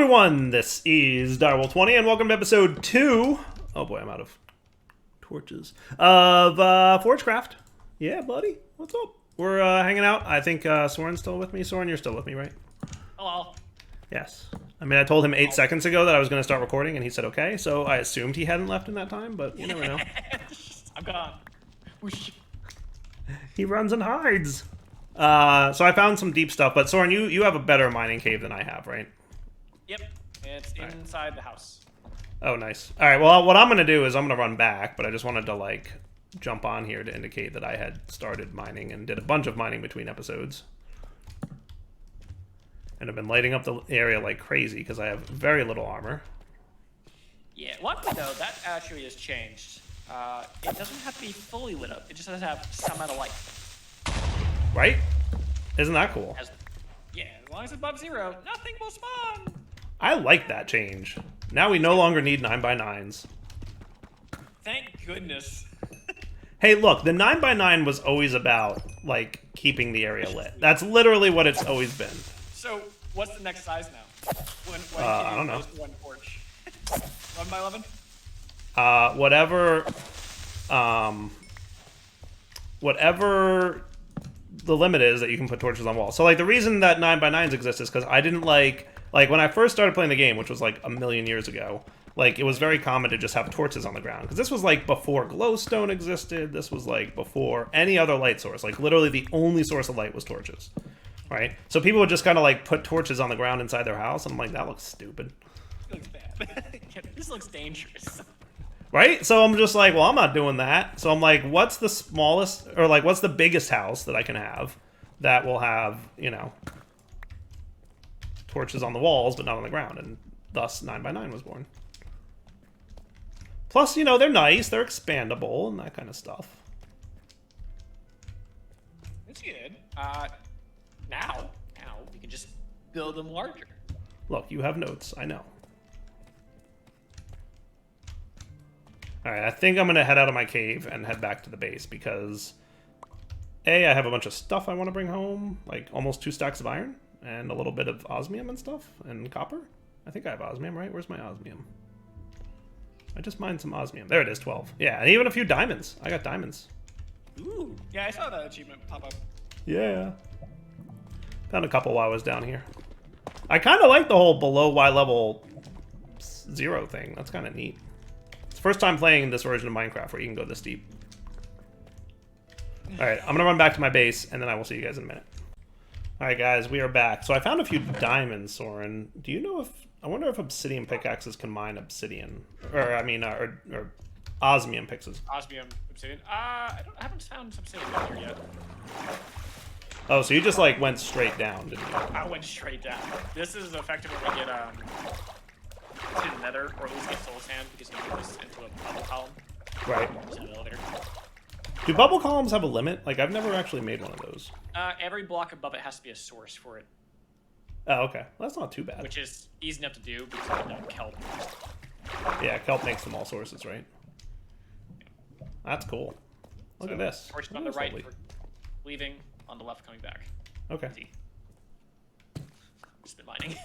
everyone, this is Direwolf20 and welcome to episode 2. Oh boy, I'm out of torches. Of Forgecraft. Yeah, buddy. What's up? We're hanging out. I think Soren's still with me. Soren, you're still with me, right? Hello. Yes. I mean, I told him 8 seconds ago that I was going to start recording and he said okay, so I assumed he hadn't left in that time, but you never know. I'm gone. Whoosh. He runs and hides. So I found some deep stuff, but Soren, you have a better mining cave than I have, right? Yep. It's inside the house. Oh, nice. All right, well, what I'm going to do is I'm going to run back, but I just wanted to, like, jump on here to indicate that I had started mining and did a bunch of mining between episodes. And I've been lighting up the area like crazy because I have very little armor. Yeah, one thing though, that actually has changed. It doesn't have to be fully lit up. It just has to have some amount of light. Right? Isn't that cool? Yeah, as long as it's above 0, nothing will spawn. I like that change. Now we no longer need 9x9s. Thank goodness. Hey, look, the 9x9 was always about, like, keeping the area lit. That's literally what it's always been. So, what's the next size now? When I don't know. One porch. 1x11? Whatever the limit is that you can put torches on walls. So, like, the reason that 9x9s exist is because I didn't like, when I first started playing the game, which was, like, a million years ago, like, it was very common to just have torches on the ground. Because this was, like, before glowstone existed. This was, like, before any other light source. Like, literally the only source of light was torches. Right? So people would just kind of, like, put torches on the ground inside their house, and I'm like, that looks stupid. It looks bad. This looks dangerous. Right? So I'm just like, well, I'm not doing that. So I'm like, what's the smallest, or, like, what's the biggest house that I can have that will have, you know, torches on the walls, but not on the ground? And thus 9x9 was born. Plus, you know, they're nice, they're expandable, and that kind of stuff. It's good. Now you can just build them larger. Look, you have notes, I know. Alright, I think I'm going to head out of my cave and head back to the base because A, I have a bunch of stuff I want to bring home, like almost 2 stacks of iron, and a little bit of osmium and stuff, and copper. I think I have osmium, right? Where's my osmium? I just mined some osmium. There it is, 12. Yeah, and even a few diamonds. I got diamonds. Ooh, yeah, I saw that achievement pop up. Yeah. Found a couple while I was down here. I kind of like the whole below Y level 0 thing. That's kind of neat. It's the first time playing this version of Minecraft where you can go this deep. Alright, I'm going to run back to my base, and then I will see you guys in a minute. Alright guys, we are back. So I found a few diamonds, Soren. Do you know if... I wonder if obsidian pickaxes can mine obsidian. Or, I mean, or osmium pickaxes. Osmium, obsidian. I haven't found obsidian down here yet. Oh, so you just, like, went straight down, didn't you? I went straight down. This is effectively when we get, to Nether, or at least get soul sand, because you move this into a bubble column. Right. It's an elevator. Do bubble columns have a limit? Like, I've never actually made one of those. Every block above it has to be a source for it. Oh, okay. Well, that's not too bad. Which is easy enough to do, because I know kelp. Yeah, kelp makes them all sources, right? That's cool. Look at this. Torch on the right for leaving, on the left coming back. Okay. Easy. Just been mining.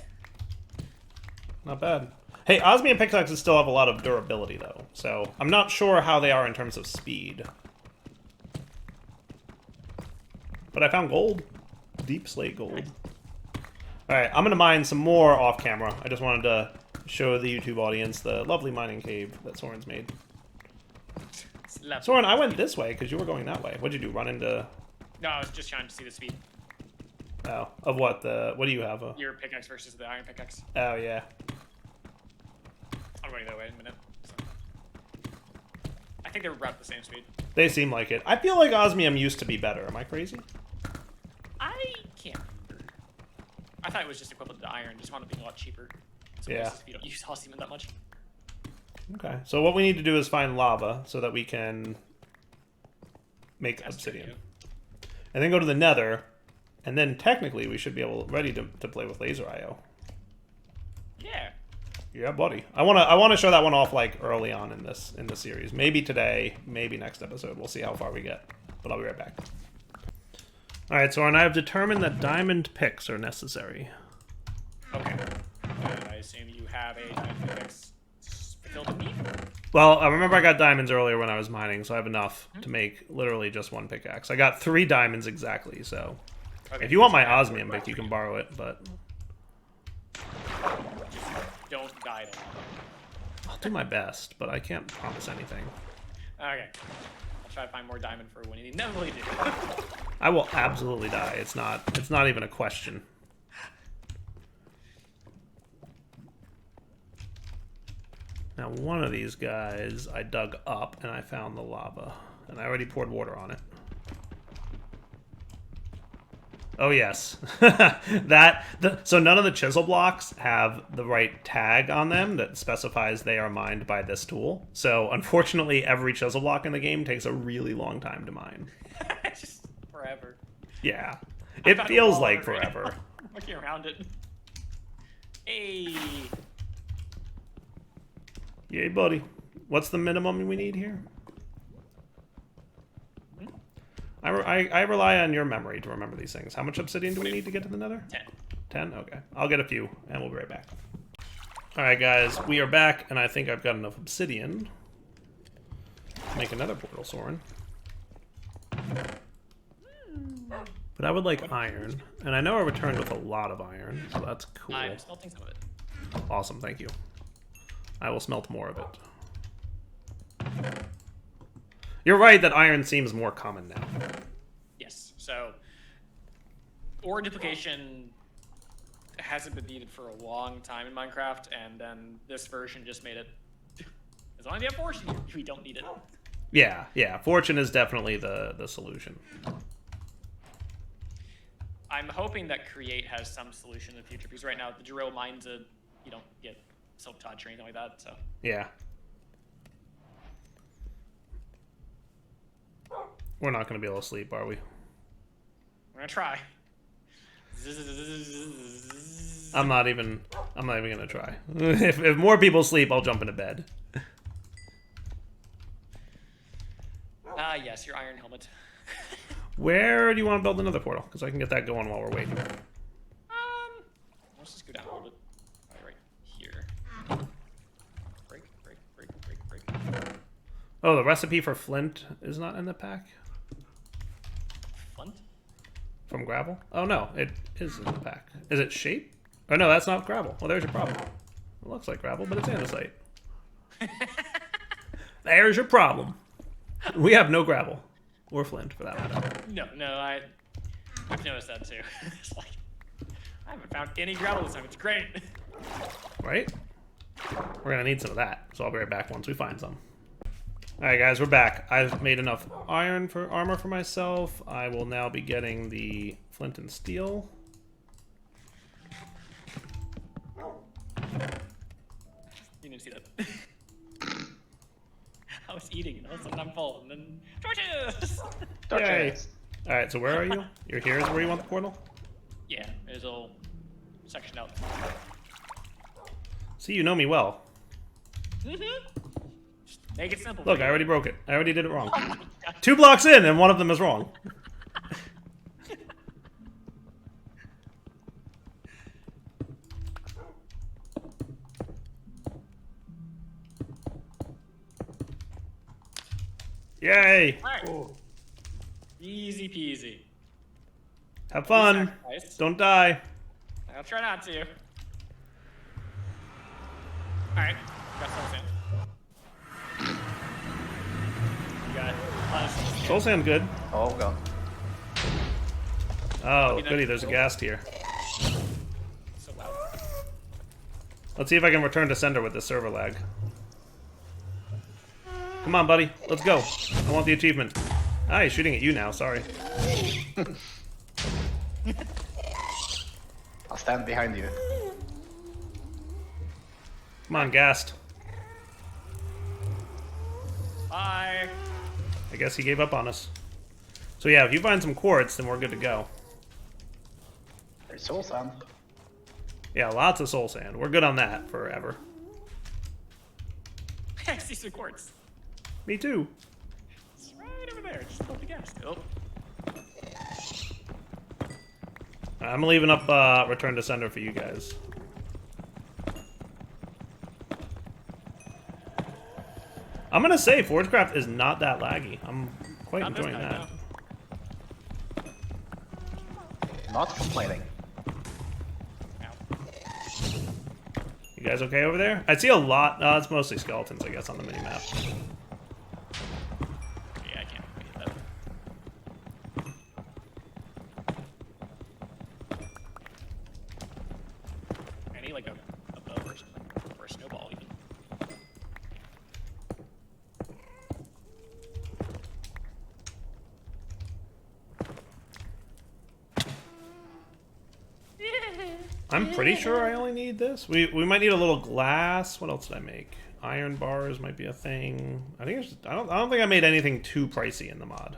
Not bad. Hey, osmium pickaxes still have a lot of durability, though. So, I'm not sure how they are in terms of speed. But I found gold. Deep slate gold. Alright, I'm going to mine some more off-camera. I just wanted to show the YouTube audience the lovely mining cave that Soren's made. Soren, I went this way because you were going that way. What'd you do, run into... No, I was just trying to see the speed. Oh, of what? What do you have? Your pickaxe versus the iron pickaxe. Oh, yeah. I'm going that way in a minute. So. I think they were about the same speed. They seem like it. I feel like osmium used to be better. Am I crazy? I can't remember. I thought it was just equivalent to iron. Just wanted to be a lot cheaper. So Yeah. You don't use osmium that much. Okay. So what we need to do is find lava so that we can make obsidian. And then go to the Nether, and then technically we should be ready to play with LaserIO. Yeah. Yeah, buddy. I wanna show that one off like early on in this series. Maybe today, maybe next episode. We'll see how far we get. But I'll be right back. Alright, so I have determined that diamond picks are necessary. Okay. I assume you have a diamond pickaxe filled with meat. Well, I remember I got diamonds earlier when I was mining, so I have enough to make literally just one pickaxe. I got 3 diamonds exactly, so... Okay, if you want my osmium pick, you can borrow it, but... just don't die to lava. I'll do my best, but I can't promise anything. Okay. I'll try to find more diamond for when you inevitably do. I will absolutely die. It's not even a question. Now, one of these guys I dug up and I found the lava, and I already poured water on it. Oh yes, so none of the chisel blocks have the right tag on them that specifies they are mined by this tool. So unfortunately, every chisel block in the game takes a really long time to mine. Just forever. Yeah, it feels like forever. I'm looking around it. Hey. Yay, buddy. What's the minimum we need here? I rely on your memory to remember these things. How much obsidian do we need to get to the Nether? 10. 10? Okay. I'll get a few, and we'll be right back. Alright, guys. We are back, and I think I've got enough obsidian to make another portal, Soren. But I would like iron, and I know I returned with a lot of iron, so that's cool. I'm smelting some of it. Awesome, thank you. I will smelt more of it. You're right that iron seems more common now. Yes. So, ore duplication hasn't been needed for a long time in Minecraft, and then this version just made it. As long as you have fortune, we don't need it. Yeah, yeah. Fortune is definitely the solution. I'm hoping that Create has some solution in the future, because right now the drill mines you don't get silk touch or anything like that. So. Yeah. We're not going to be able to sleep, are we? We're gonna try. I'm not even gonna try. If more people sleep, I'll jump into bed. Ah, yes, your iron helmet. Where do you want to build another portal? Because I can get that going while we're waiting. Let's just go down a little bit. Right here. Break. Oh, the recipe for flint is not in the pack? Flint? From gravel? Oh no, it is in the pack. Is it shape? Oh no, that's not gravel. Well, there's your problem. It looks like gravel, but it's andesite. There's your problem. We have no gravel. Or flint, for that matter. No, I've noticed that too. It's like, I haven't found any gravel this time. It's great. Right? We're gonna need some of that, so I'll be right back once we find some. Alright guys, we're back. I've made enough iron for armor for myself. I will now be getting the flint and steel. You didn't see that. I was eating, and all of a sudden I'm full, and then torches! Yay! Alright, so where are you? You're here is where you want the portal? Yeah, there's a little section out. See, you know me well. Just make it simple. Look, I already broke it. I already did it wrong. Oh my God. 2 blocks in, and one of them is wrong. Yay! Alright. Easy peasy. Have fun. Sacrifice. Don't die. I'll try not to. Alright, got soul sand. You got Soul sand good. Oh god. Oh, goody, there's a ghast here. so loud. Let's see if I can return to sender with this server lag. Come on, buddy. Let's go. I want the achievement. Ah, he's shooting at you now. Sorry. I'll stand behind you. Come on, ghast. Bye. I guess he gave up on us. So yeah, if you find some quartz, then we're good to go. There's soul sand. Yeah, lots of soul sand. We're good on that forever. I see some quartz. Me too. It's right over there. Just hold the gas. Oh. I'm leaving up return to sender for you guys. I'm gonna say Forgecraft is not that laggy. I'm quite Not this enjoying guy, that. no. Not complaining. Ow. You guys okay over there? I see a lot. It's mostly skeletons, I guess, on the mini map. Yeah, I can't beat that. I need like a bow or something, or a snowball even. I'm pretty sure I only need this. We might need a little glass. What else did I make? Iron bars might be a thing. I think it's, I don't think I made anything too pricey in the mod.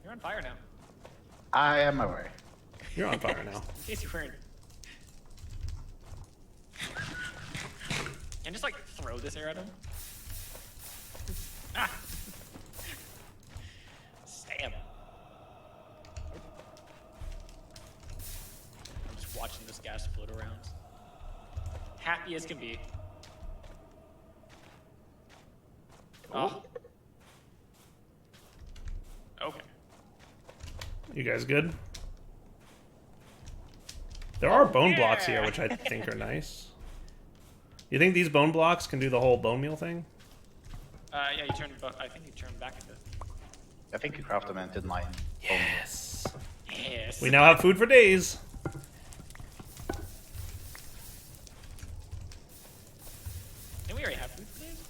You're on fire now. I am aware. You're on fire now. In case you weren't. And just like throw this air at him. Ah! Stab. I'm just watching this gas float around. Happy as can be. Oh. Okay. You guys good? There are bone blocks here, yeah. which I think are nice. You think these bone blocks can do the whole bone meal thing? Yeah, you turn. I think you turn back into. I think you craft them into 9. Yes. Yes. We now have food for days. Didn't we already have food for days?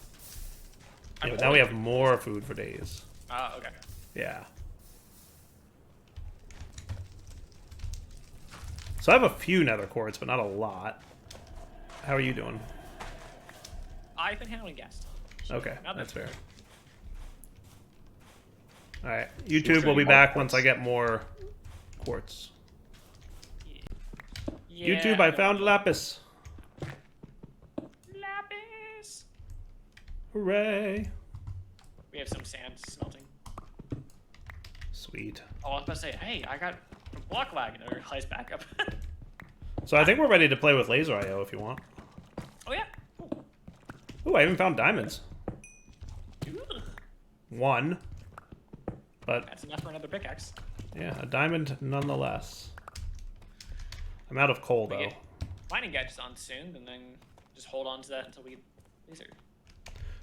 Yeah, but now we have more food for days. Okay. Yeah. So I have a few nether quartz, but not a lot. How are you doing? I've been handling gas. Okay, Not that's that- fair. Alright, YouTube will be back once I get more quartz. Yeah, YouTube, I found lapis. lapis. Hooray. We have some sand smelting. Sweet. Oh, I was about to say, hey, I got a block lag and I realized backup. So I think we're ready to play with LaserIO if you want. Oh yeah. Cool. Ooh, I even found diamonds. Ugh. One. But, That's enough for another pickaxe. yeah, a diamond nonetheless. I'm out of coal, We though. get mining gadgets on soon, and then just hold on to that until we get laser.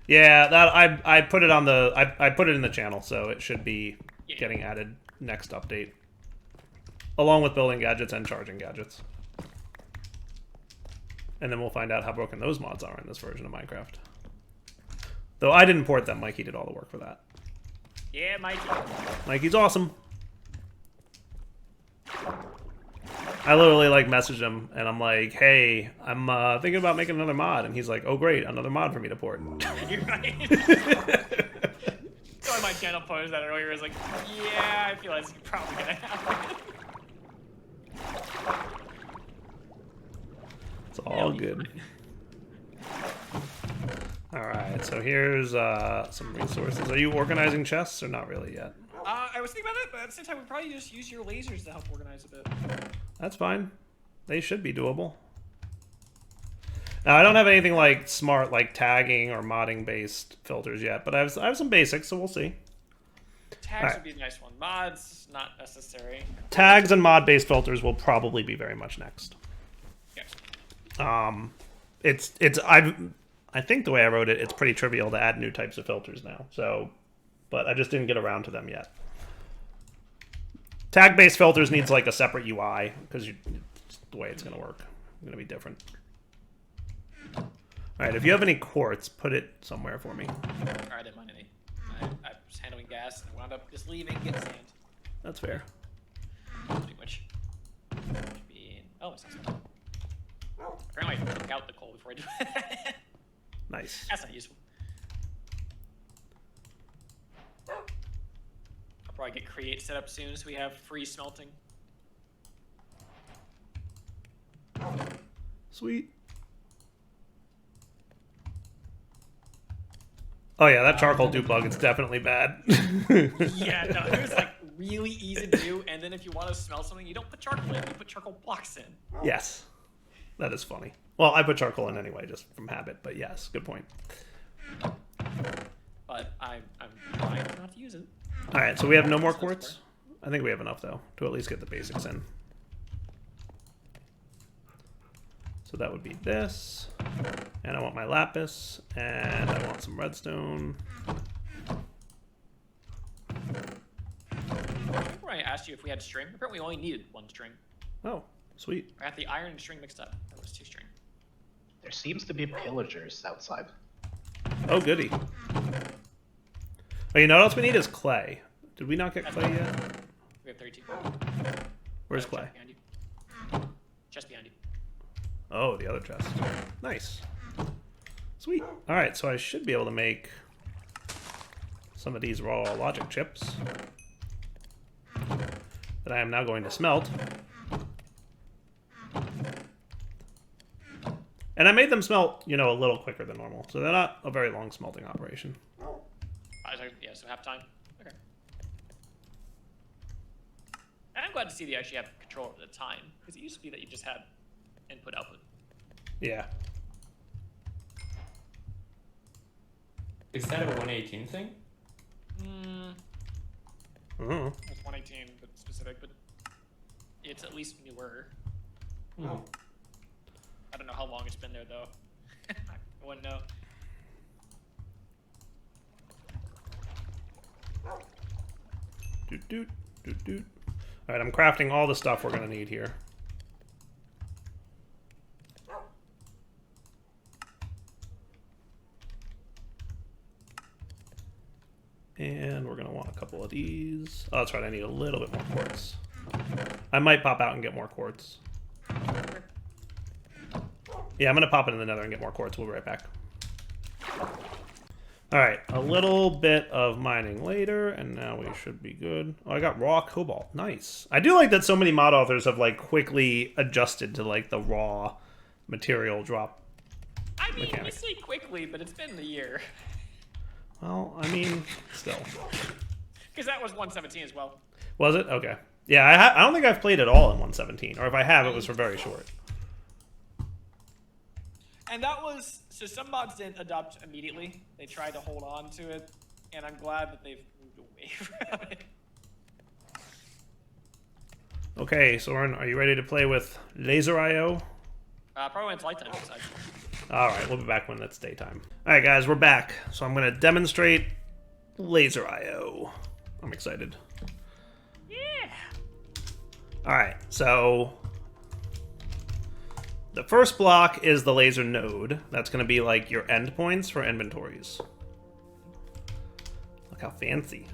Yeah, that I put it on the I put it in the channel, so it should be Yeah. getting added next update, along with building gadgets and charging gadgets. And then we'll find out how broken those mods are in this version of Minecraft. Though I didn't port them, Mikey did all the work for that. Yeah, Mikey. Mikey's awesome. I literally like messaged him and I'm like, "Hey, I'm thinking about making another mod," and he's like, "Oh great, another mod for me to port." You're right. So on my channel posted that earlier. I was like, yeah, I feel like it's probably gonna happen. It's all good. Alright, so here's some resources. Are you organizing chests or not really yet? I was thinking about it, but at the same time, we probably just use your lasers to help organize a bit. That's fine. They should be doable. Now, I don't have anything like smart, like tagging or modding based filters yet, but I have some basics, so we'll see. Tags Alright. would be a nice one. Mods, not necessary. Tags and mod based filters will probably be very much next. Yeah. I think the way I wrote it, it's pretty trivial to add new types of filters now. So, but I just didn't get around to them yet. Tag-based filters needs like a separate UI because the way it's going to work. It's going to be different. All right, if you have any quartz, put it somewhere for me. Alright, I didn't mind any. I was handling gas and I wound up just leaving, getting sand. That's fair. Pretty much. Should be in... Oh, it's not. Apparently I took out the coal before I do it. Nice. That's not useful. I'll probably get create set up soon so we have free smelting. Sweet. Oh yeah, that charcoal dew bug is definitely bad. Yeah, no, it was like really easy to do. And then if you want to smell something, you don't put charcoal in, you put charcoal blocks in. Yes. That is funny. Well, I put charcoal in anyway, just from habit, but yes, good point. But I'm trying not to use it. Alright, so we have no more quartz? I think we have enough, though, to at least get the basics in. So that would be this. And I want my lapis. And I want some redstone. Remember I asked you if we had string? Apparently we only needed 1 string. Oh, sweet. I got the iron and string mixed up. That was 2 string. There seems to be pillagers outside. Oh, goody. Oh, you know what else we need is clay. Did we not get clay yet? We have 32. Where's clay? Chest behind you. Chest behind you. Oh, the other chest. Nice. Sweet. Alright, so I should be able to make some of these raw logic chips that I am now going to smelt. And I made them smelt, you know, a little quicker than normal. So they're not a very long smelting operation. Yeah, so half time. Okay. And I'm glad to see they actually have control over the time. Because it used to be that you just had input output. Yeah. Is that a 118 thing? It's 118 but specific, but it's at least newer. Hmm. I don't know how long it's been there though. I wouldn't know. Doot, doot, doot, doot. Alright, I'm crafting all the stuff we're going to need here. And we're going to want a couple of these. Oh, that's right, I need a little bit more quartz. I might pop out and get more quartz. Yeah, I'm going to pop it in the nether and get more quartz. We'll be right back. Alright, a little bit of mining later, and now we should be good. Oh, I got raw cobalt. Nice. I do like that so many mod authors have, like, quickly adjusted to, like, the raw material drop I mean, mechanic. you say quickly, but it's been a year. Well, I mean, still. Because that was 117 as well. Was it? Okay. Yeah, I don't think I've played it all in 117. Or if I have, it was for very short. And that was, so some mods didn't adopt immediately. They tried to hold on to it, and I'm glad that they've moved away from it. Okay, Soren, are you ready to play with LaserIO? Probably when it's light time. Alright, we'll be back when it's daytime. Alright guys, we're back. So I'm going to demonstrate LaserIO. I'm excited. Yeah. Alright, so the first block is the laser node. That's going to be like your endpoints for inventories. Look how fancy.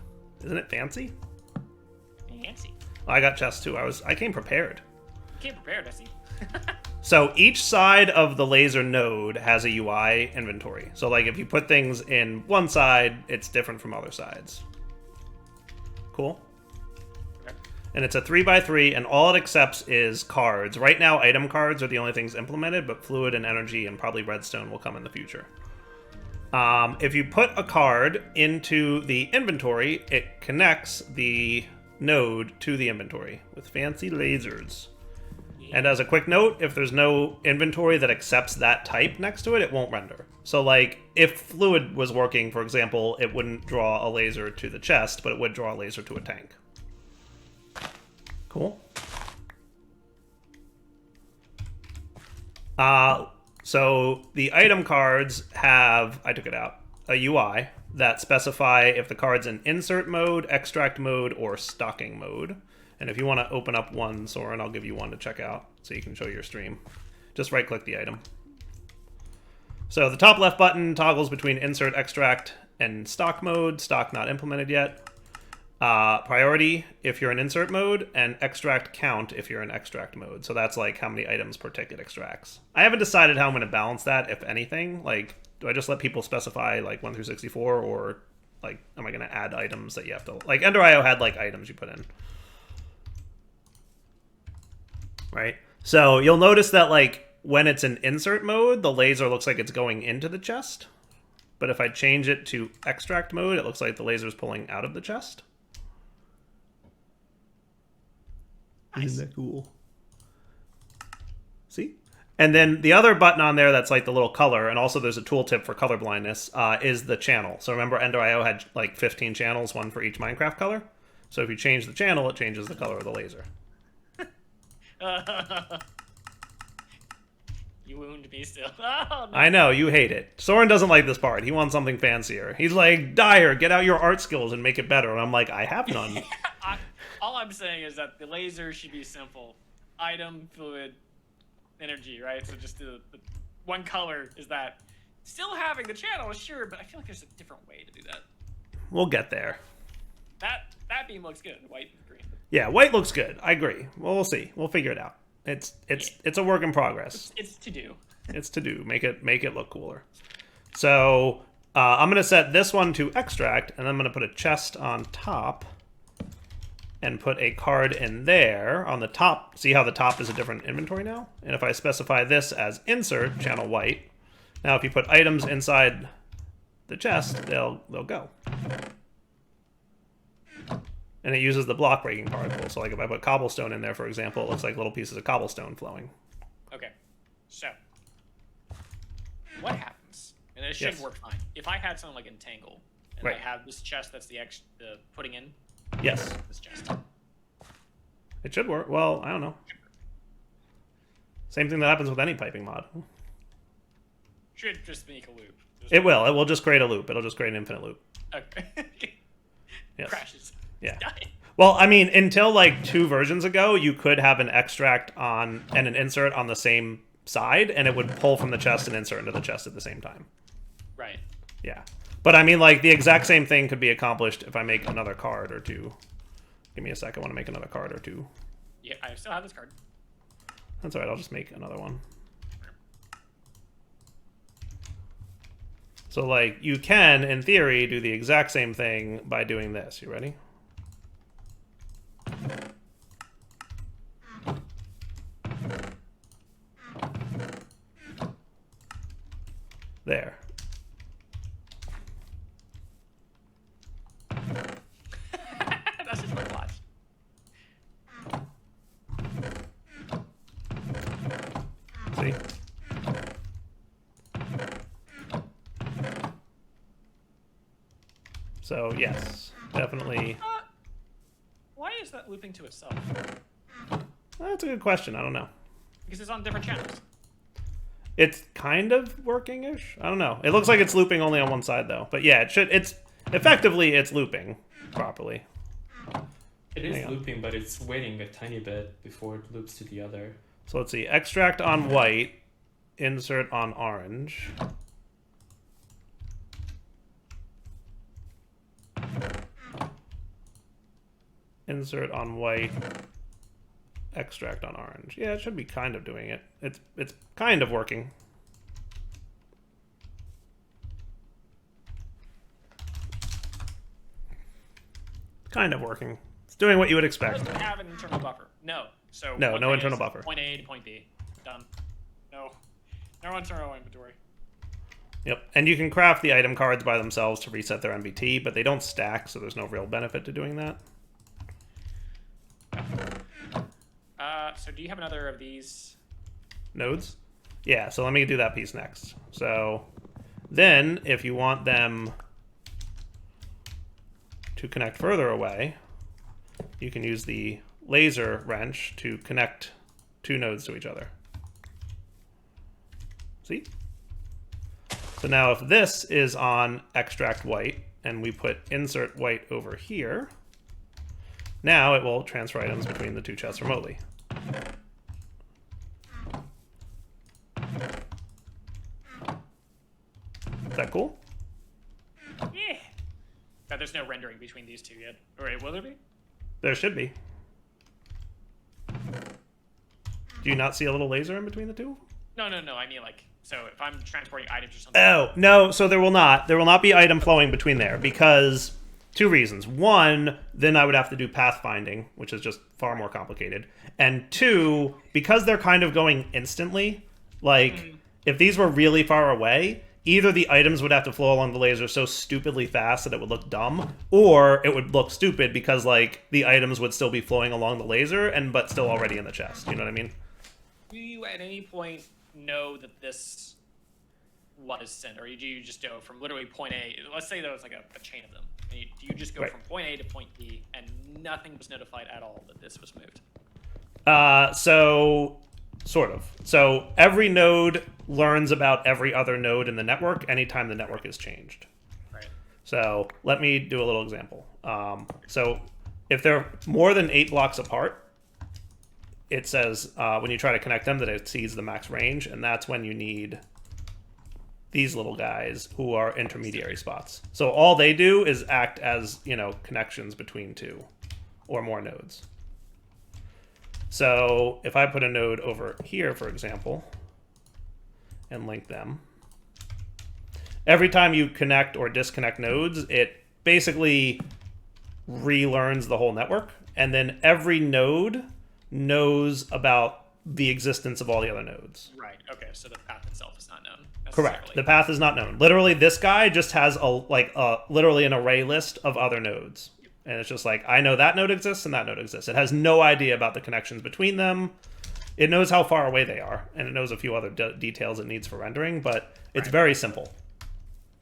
Isn't it fancy? Fancy. Well, I got chests too. I came prepared. Came prepared, I see. So each side of the laser node has a UI inventory. So like if you put things in one side, it's different from other sides. Cool? Okay. And it's a 3x3, and all it accepts is cards. Right now, item cards are the only things implemented, but fluid and energy and probably redstone will come in the future. If you put a card into the inventory, it connects the node to the inventory with fancy lasers. And as a quick note, if there's no inventory that accepts that type next to it, it won't render. So like, if fluid was working, for example, it wouldn't draw a laser to the chest, but it would draw a laser to a tank. Cool. So the item cards have, I took it out, a UI that specify if the card's in insert mode, extract mode, or stocking mode. And if you want to open up one, Soren, I'll give you one to check out so you can show your stream. Just right-click the item. So the top left button toggles between insert, extract, and stock mode. Stock not implemented yet. Priority if you're in insert mode, and extract count if you're in extract mode. So that's like how many items per tick it extracts. I haven't decided how I'm going to balance that, if anything. Like, do I just let people specify like 1 through 64, or like, am I going to add items that you have to... Like, LaserIO had like items you put in. Right? So you'll notice that like when it's in insert mode, the laser looks like it's going into the chest. But if I change it to extract mode, it looks like the laser's pulling out of the chest. Nice. Isn't that cool? See? And then the other button on there that's like the little color, and also there's a tooltip for color blindness, is the channel. So remember, LaserIO had like 15 channels, one for each Minecraft color. So if you change the channel, it changes the color of the laser. You wound me still. Oh, no. I know, you hate it. Soren doesn't like this part. He wants something fancier. He's like, Dyer, get out your art skills and make it better. And I'm like, I have none. All I'm saying is that the laser should be simple. Item, fluid, energy, right? So just the one color is that. Still having the channel, sure, but I feel like there's a different way to do that. We'll get there. That beam looks good, white and green. Yeah, white looks good. I agree. Well, we'll see. We'll figure it out. It's a work in progress. It's to do. It's to do. Make it look cooler. So I'm gonna set this one to extract, and I'm gonna put a chest on top, and put a card in there on the top. See how the top is a different inventory now? And if I specify this as insert channel white, now if you put items inside the chest, they'll go. And it uses the block breaking particle. So like if I put cobblestone in there, for example, it looks like little pieces of cobblestone flowing. Okay, so what happens? And it should work fine. If I had something like entangle, and I have this chest that's the putting in. Yes. This chest. It should work. Well, I don't know. Same thing that happens with any piping mod. Should just make a loop. It will. It will just create a loop. It'll just create an infinite loop. Okay. Yes. Crashes. Yeah. Die. Well, I mean, until like 2 versions ago, you could have an extract on and an insert on the same side, and it would pull from the chest and insert into the chest at the same time. Right. Yeah. But I mean, like, the exact same thing could be accomplished if I make another card or 2. Give me a sec. I want to make another card or 2. Yeah, I still have this card. That's all right. I'll just make another one. So, like, you can, in theory, do the exact same thing by doing this. You ready? There. That's just my watch. See? So, yes, definitely. Why is that looping to itself? That's a good question. I don't know. Because it's on different channels. It's kind of working-ish. I don't know. It looks like it's looping only on one side, though. But yeah, it should. It's effectively it's looping properly. It is looping, but it's waiting a tiny bit before it loops to the other. So let's see. Extract on white, insert on orange. Insert on white, extract on orange. Yeah, it should be kind of doing it. It's kind of working. Kind of working. It's doing what you would expect. Does it have an internal buffer? No. So No, one no thing internal is buffer. Point A to point B. Done. No internal inventory. Yep. And you can craft the item cards by themselves to reset their MBT, but they don't stack, so there's no real benefit to doing that. So do you have another of these? Nodes? Yeah, so let me do that piece next. So then, if you want them to connect further away, you can use the laser wrench to connect 2 nodes to each other. See? So now if this is on extract white, and we put insert white over here, now it will transfer items between the 2 chests remotely. Is that cool? Yeah. But there's no rendering between these two yet. Or wait, will there be? There should be. Do you not see a little laser in between the 2? No. I mean, like, so if I'm transporting items or something. Oh, no, so there will not. There will not be item flowing between there because 2 reasons. 1, then I would have to do pathfinding, which is just far more complicated. And 2, because they're kind of going instantly, like, if these were really far away, either the items would have to flow along the laser so stupidly fast that it would look dumb, or it would look stupid because like the items would still be flowing along the laser but still already in the chest. You know what I mean? Do you at any point know that this was sent, or do you just go from literally point A? Let's say there was like a chain of them. And do you just go from point A to point B, and nothing was notified at all that this was moved? So sort of. So every node learns about every other node in the network anytime the network is changed. Right. So let me do a little example. So if they're more than 8 blocks apart, it says when you try to connect them that it exceeds the max range, and that's when you need these little guys who are intermediary spots. So all they do is act as, connections between 2 or more nodes. So if I put a node over here, for example, and link them, every time you connect or disconnect nodes, it basically relearns the whole network, and then every node knows about the existence of all the other nodes. Right. Okay. So the path itself is not known. Correct. The path is not known. Literally, this guy just has literally an array list of other nodes. And it's just like, I know that node exists and that node exists. It has no idea about the connections between them. It knows how far away they are, and it knows a few other details it needs for rendering, but it's very simple.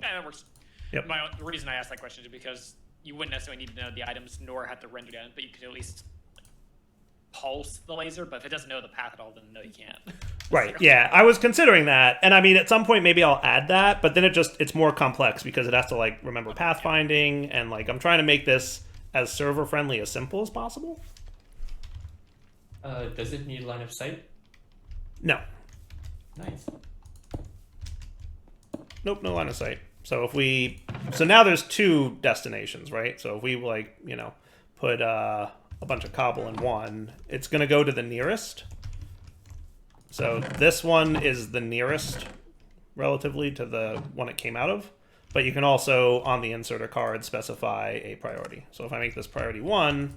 Yeah, that works. Yep. The reason I asked that question is because you wouldn't necessarily need to know the items nor have to render them, but you could at least pulse the laser. But if it doesn't know the path at all, then no, you can't. Right. Yeah, I was considering that, and I mean, at some point maybe I'll add that, but then it's more complex because it has to like remember pathfinding, and like I'm trying to make this as server friendly as simple as possible. Does it need line of sight? No. Nice. Nope, no line of sight. So now there's 2 destinations, right? So if we put a bunch of cobble in one, it's going to go to the nearest. So this one is the nearest relatively to the one it came out of, but you can also on the inserter card specify a priority. So if I make this priority 1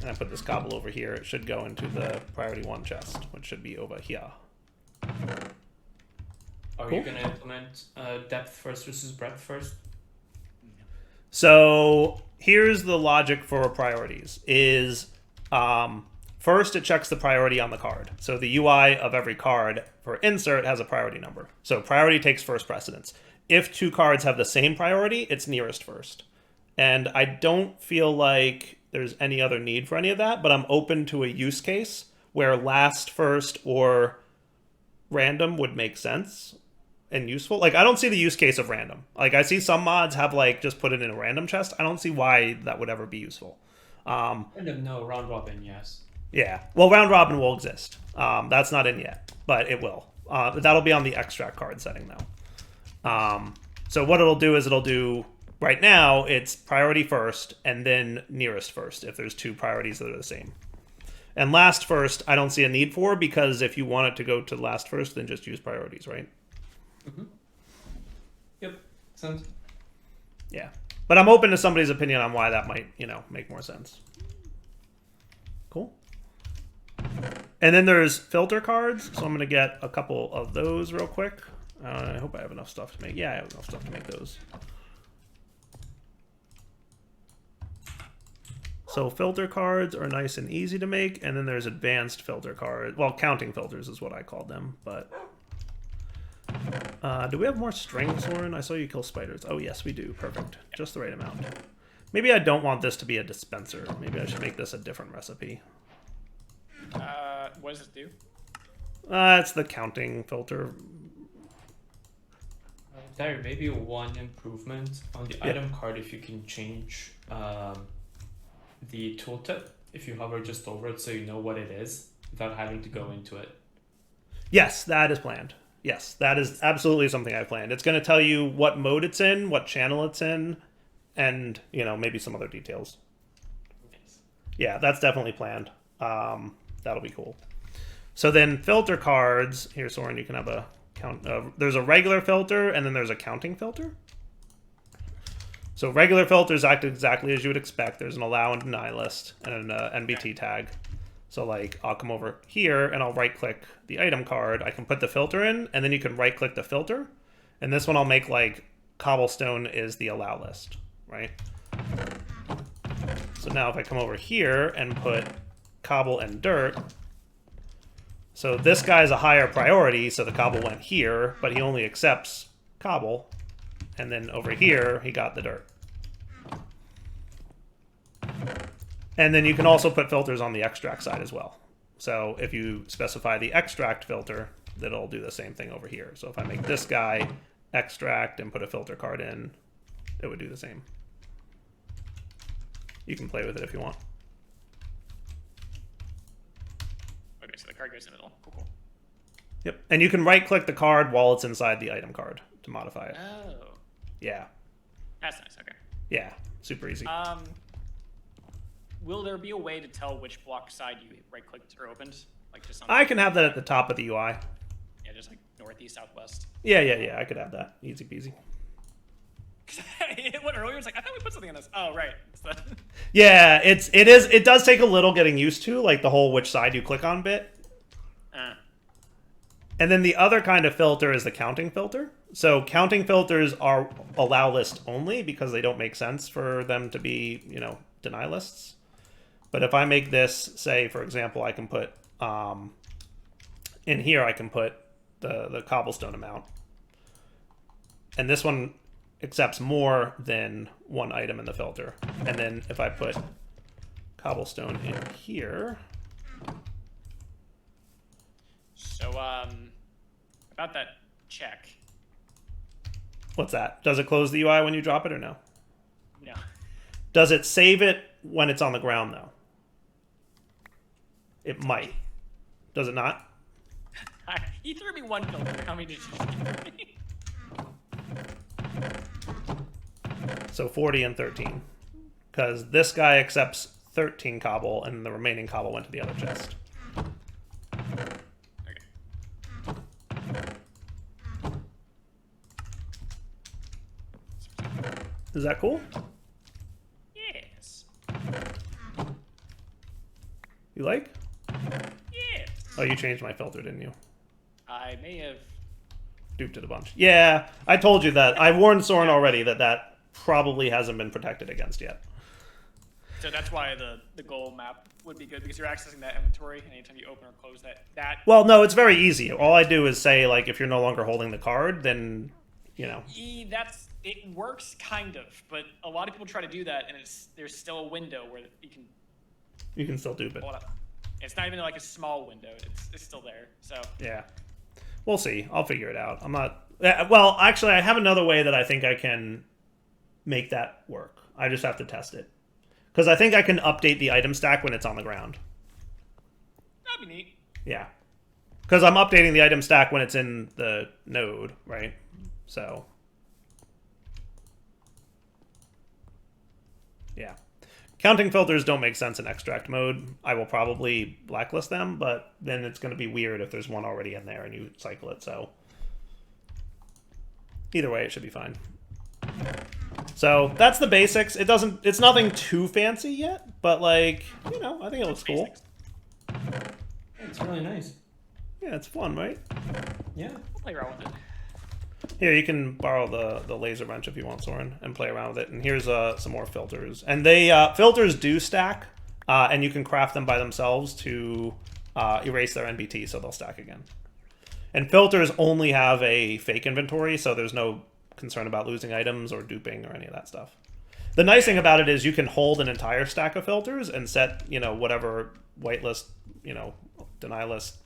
and I put this cobble over here, it should go into the priority 1 chest, which should be over here. Are you going to implement depth first versus breadth first? So here's the logic for priorities is first it checks the priority on the card. So the UI of every card for insert has a priority number. So priority takes first precedence. If 2 cards have the same priority, it's nearest first. And I don't feel like there's any other need for any of that, but I'm open to a use case where last first or random would make sense and useful. Like, I don't see the use case of random. Like, I see some mods have, like, just put it in a random chest. I don't see why that would ever be useful. Random, no. Round robin, yes. Yeah. Well, round robin will exist. That's not in yet, but it will. That'll be on the extract card setting, though. So what it'll do is right now, it's priority first and then nearest first if there's 2 priorities that are the same. And last first, I don't see a need for, because if you want it to go to last first, then just use priorities, right? Mm-hmm. Yep. Sounds. Yeah. But I'm open to somebody's opinion on why that might, make more sense. Cool. And then there's filter cards. So I'm going to get a couple of those real quick. I hope I have enough stuff to make. Yeah, I have enough stuff to make those. So filter cards are nice and easy to make, and then there's advanced filter cards. Well, counting filters is what I called them, but... do we have more string, Soren? I saw you kill spiders. Oh, yes, we do. Perfect. Just the right amount. Maybe I don't want this to be a dispenser. Maybe I should make this a different recipe. What does it do? It's the counting filter. There may be one improvement on the item card if you can change the tooltip if you hover just over it so you know what it is without having to go into it. Yes, that is planned. Yes, that is absolutely something I planned. It's going to tell you what mode it's in, what channel it's in, and, maybe some other details. Nice. Yeah, that's definitely planned. That'll be cool. So then filter cards. Here, Soren, you can have a count. There's a regular filter, and then there's a counting filter. So regular filters act exactly as you would expect. There's an allow and deny list and an NBT tag. So like I'll come over here and I'll right click the item card. I can put the filter in, and then you can right click the filter, And this one I'll make like cobblestone is the allow list, right? So now if I come over here and put cobble and dirt, so this guy's a higher priority, so the cobble went here, but he only accepts cobble. And then over here, he got the dirt. And then you can also put filters on the extract side as well. So if you specify the extract filter, that'll do the same thing over here. So if I make this guy extract and put a filter card in, it would do the same. You can play with it if you want. Okay, so the card goes in the middle. Cool. Yep. And you can right-click the card while it's inside the item card to modify it. Oh. Yeah. That's nice, okay. Yeah. Super easy. Will there be a way to tell which block side you right-clicked or opened? Like just on I can have that at the top of the UI. Yeah, just like northeast, southwest. Yeah. I could have that. Easy peasy. It went earlier. It's like I thought we put something on this. Oh, right. Yeah, it does take a little getting used to, like the whole which side you click on bit. And then the other kind of filter is the counting filter. So counting filters are allow list only because they don't make sense for them to be, deny lists. But if I make this, say, for example, I can put, in here I can put the cobblestone amount. And this one accepts more than one item in the filter. And then if I put cobblestone in here. So, about that check. What's that? Does it close the UI when you drop it or no? No. Does it save it when it's on the ground though? It might. Does it not? He threw me one filter. How many did you give me? So 40 and 13. Because this guy accepts 13 cobble, and the remaining cobble went to the other chest. Okay. Is that cool? Yes. You like? Yes. Oh, you changed my filter, didn't you? I may have. Duped it a bunch. Yeah, I told you that. I warned Soren already that probably hasn't been protected against yet. So that's why the goal map would be good, because you're accessing that inventory, and anytime you open or close that. Well, no, it's very easy. All I do is say, like, if you're no longer holding the card, then, It works kind of, but a lot of people try to do that, and there's still a window where you can still dupe it. pull it up. It's not even like a small window. It's still there. So Yeah. We'll see. I'll figure it out. I'm not... Well, actually, I have another way that I think I can make that work. I just have to test it. Because I think I can update the item stack when it's on the ground. that'd be neat. Yeah. Because I'm updating the item stack when it's in the node, right? So... Yeah. Counting filters don't make sense in extract mode. I will probably blacklist them, but then it's going to be weird if there's one already in there and you cycle it, so... Either way, it should be fine. So, that's the basics. It's nothing too fancy yet, but, like, I think it looks cool. It's really nice. Yeah, it's fun, right? Yeah. I'll play around with it. Here, you can borrow the laser wrench if you want, Soren, and play around with it. And here's some more filters. And they filters do stack, and you can craft them by themselves to erase their NBT, so they'll stack again. And filters only have a fake inventory, so there's no concern about losing items or duping or any of that stuff. The nice thing about it is you can hold an entire stack of filters and set, whatever whitelist, deny list,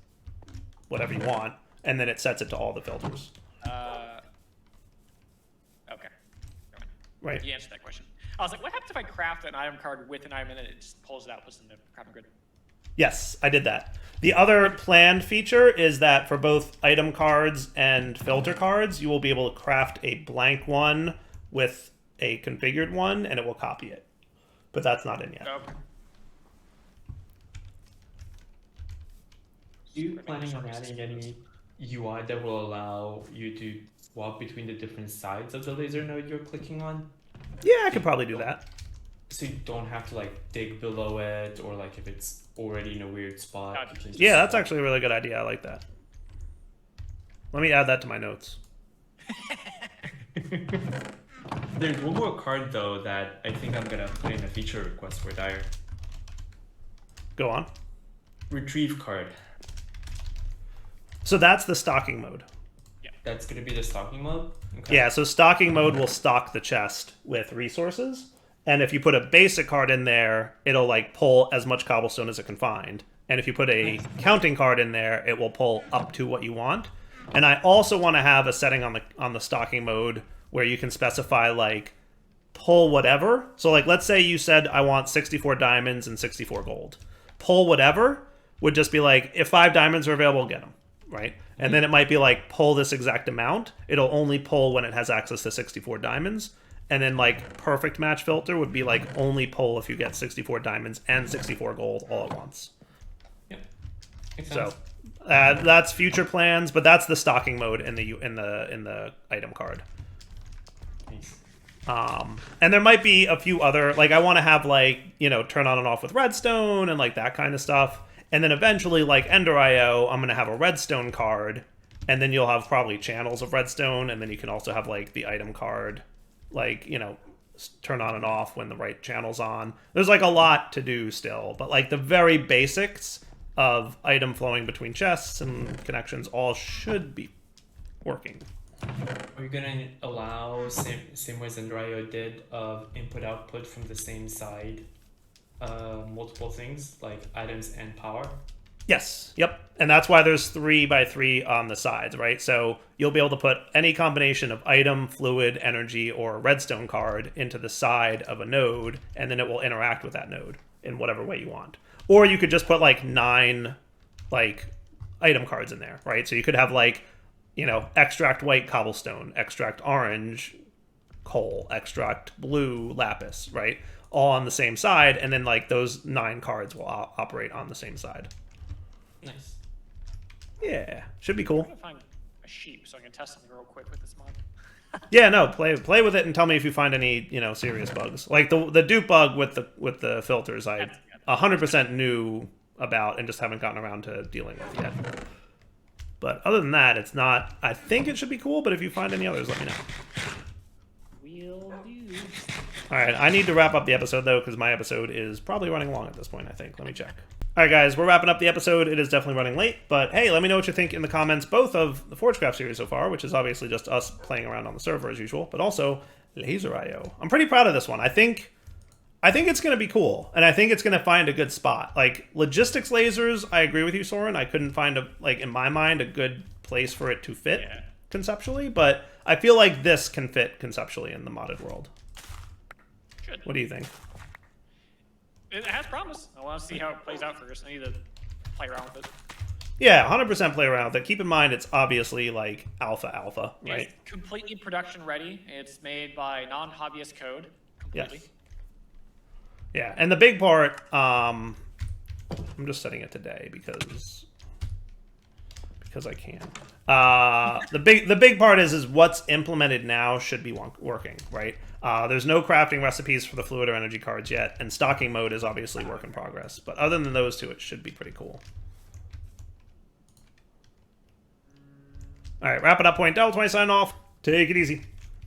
whatever you want, and then it sets it to all the filters. Okay. Right. You answered that question. I was like, what happens if I craft an item card with an item in it? It just pulls it out, puts it in the crafting grid. Yes, I did that. The other planned feature is that for both item cards and filter cards, you will be able to craft a blank one with a configured one, and it will copy it. But that's not in yet. Okay. Are you planning on adding any UI that will allow you to swap between the different sides of the laser node you're clicking on? Yeah, I could probably do that. So you don't have to dig below it, or if it's already in a weird spot. You can just Yeah, that's swap. actually a really good idea. I like that. Let me add that to my notes. There's one more card though that I think I'm gonna put in a feature request for Dire. Go on. Retrieve card. So that's the stocking mode. That's gonna be the stocking mode? Okay. Yeah, so stocking mode will stock the chest with resources. And if you put a basic card in there, it'll like pull as much cobblestone as it can find. And if you put a counting card in there, it will pull up to what you want. And I also want to have a setting on the stocking mode where you can specify like pull whatever. So like let's say you said I want 64 diamonds and 64 gold. Pull whatever would just be like if 5 diamonds are available, get them, right? And then it might be like pull this exact amount. It'll only pull when it has access to 64 diamonds. And then like perfect match filter would be like only pull if you get 64 diamonds and 64 gold all at once. Yeah. Makes So sense. that's future plans, but that's the stocking mode in the item card. Nice. And there might be a few other, like I want to have like, you know, turn on and off with redstone and like that kind of stuff. And then eventually like LaserIO, I'm going to have a redstone card, and then you'll have probably channels of redstone, and then you can also have like the item card, like, you know, turn on and off when the right channel's on. There's like a lot to do still, but like the very basics of item flowing between chests and connections all should be working. Are you gonna allow same way as LaserIO did of input output from the same side, multiple things like items and power? Yes. Yep. And that's why there's 3x3 on the sides, right? So you'll be able to put any combination of item, fluid, energy, or redstone card into the side of a node, and then it will interact with that node in whatever way you want. Or you could just put like 9 like item cards in there, right? So you could have like, you know, extract white cobblestone, extract orange coal, extract blue lapis, right? All on the same side, and then like those 9 cards will operate on the same side. Nice. Yeah, should be cool. I'm gonna find a sheep so I can test something real quick with this mod. Yeah, no, play with it and tell me if you find any, you know, serious bugs. Like the dupe bug with the filters, I 100% knew about and just haven't gotten around to dealing with yet. But other than that, it's not. I think it should be cool, but if you find any others, let me know. Will do. All right, I need to wrap up the episode though, because my episode is probably running long at this point. I think. Let me check. All right, guys, we're wrapping up the episode. It is definitely running late, but hey, let me know what you think in the comments, both of the Forgecraft series so far, which is obviously just us playing around on the server as usual, but also LaserIO. I'm pretty proud of this one. I think it's going to be cool, and I think it's going to find a good spot. Like logistics lasers, I agree with you, Soren. I couldn't find in my mind, a good place for it to fit conceptually, but I feel like this can fit conceptually in the modded world. Should. What do you think? It has promise. I want to see how it plays out first. I need to play around with it. Yeah, 100% play around with it. Keep in mind, it's obviously like alpha, right? It's completely production ready. It's made by non-hobbyist code. Completely. Yes. Yeah, and the big part, I'm just setting it today because I can. The big part is what's implemented now should be working, right? There's no crafting recipes for the fluid or energy cards yet, and stocking mode is obviously work in progress. But other than those two, it should be pretty cool. All right, wrap it up. Point Delta 20 sign off. Take it easy.